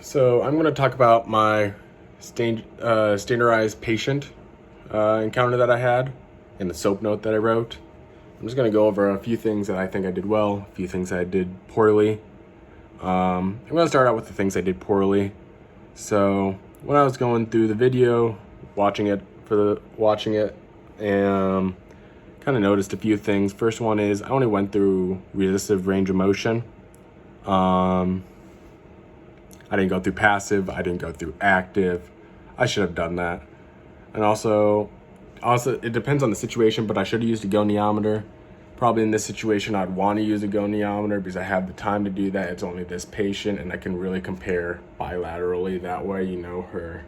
So I'm going to talk about my standardized patient encounter that I had and the soap note that I wrote. I'm just going to go over a few things that I think I did well, a few things I did poorly. I'm going to start out with the things I did poorly. So when I was going through the video, watching it, and kind of noticed a few things. First one is I only went through resistive range of motion. I didn't go through passive. I didn't go through active. I should have done that. And also, it depends on the situation, but I should have used a goniometer. Probably in this situation, I'd want to use a goniometer because I have the time to do that. It's only this patient, and I can really compare bilaterally. That way, you know her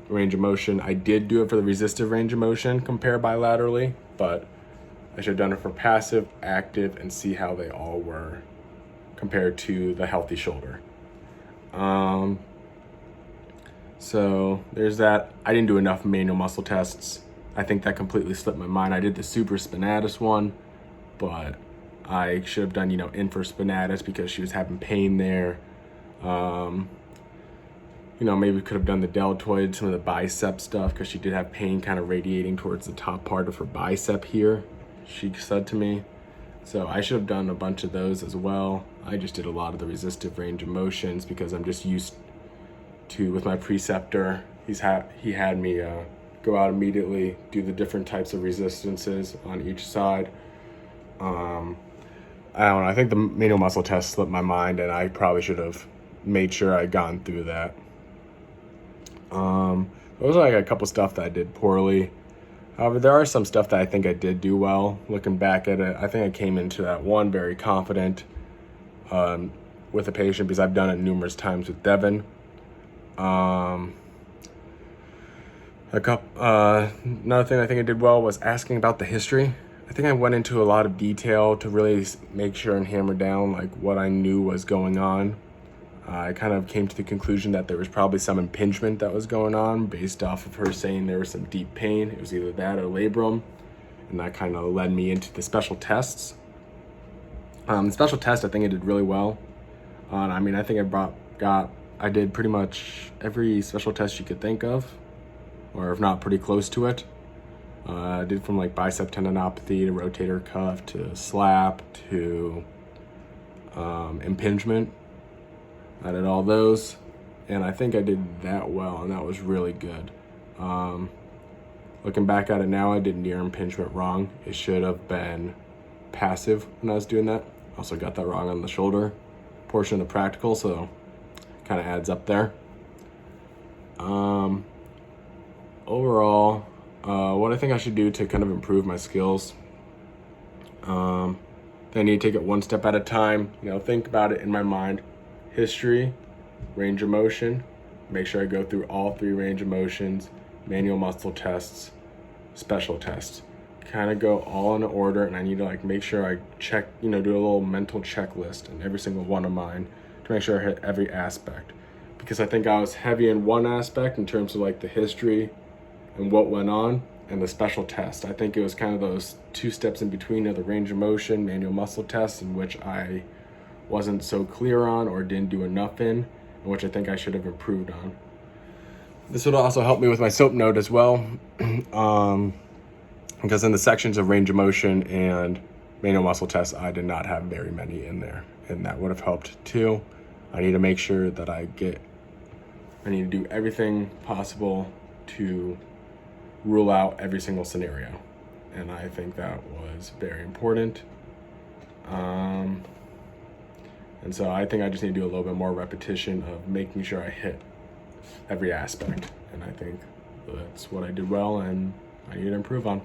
range of motion. I did do it for the resistive range of motion, compare bilaterally, but I should have done it for passive, active, and see how they all were compared to the healthy shoulder. So there's that. I didn't do enough manual muscle tests. I think that completely slipped my mind. I did the supraspinatus one, but I should have done, infraspinatus because she was having pain there. Maybe could have done the deltoid, some of the bicep stuff, because she did have pain kind of radiating towards the top part of her bicep here, she said to me. So I should have done a bunch of those as well. I just did a lot of the resistive range of motions because I'm just used to, with my preceptor, he had me go out immediately, do the different types of resistances on each side. I don't know, I think the manual muscle test slipped my mind, and I probably should have made sure I'd gone through that. Those are like a couple stuff that I did poorly. However, there are some stuff that I think I did do well. Looking back at it, I think I came into that one very confident with a patient because I've done it numerous times with Devin. Another thing I think I did well was asking about the history. I think I went into a lot of detail to really make sure and hammer down like what I knew was going on. I kind of came to the conclusion that there was probably some impingement that was going on based off of her saying there was some deep pain. It was either that or labrum, and that kind of led me into the special tests. The special test, I think I did really well. I think I did pretty much every special test you could think of, or if not, pretty close to it. I did from like bicep tendinopathy to rotator cuff to slap to impingement. I did all those, and I think I did that well, and that was really good. Looking back at it now, I did near impingement wrong. It should have been passive when I was doing that. Also got that wrong on the shoulder portion of the practical, so kind of adds up there. Overall, what I think I should do to kind of improve my skills, I need to take it one step at a time. Think about it in my mind. History, range of motion, make sure I go through all three range of motions, manual muscle tests, special tests. Kind of go all in order, and I need to make sure I check, do a little mental checklist in every single one of mine to make sure I hit every aspect. Because I think I was heavy in one aspect in terms of the history and what went on, and the special test. I think it was kind of those two steps in between of the range of motion, manual muscle tests, in which I wasn't so clear on or didn't do enough in, which I think I should have improved on. This would also help me with my soap note as well, because in the sections of range of motion and manual muscle tests, I did not have very many in there, and that would have helped too. I need to make sure that I need to do everything possible to rule out every single scenario, and I think that was very important. And so I think I just need to do a little bit more repetition of making sure I hit every aspect. And I think that's what I did well and I need to improve on.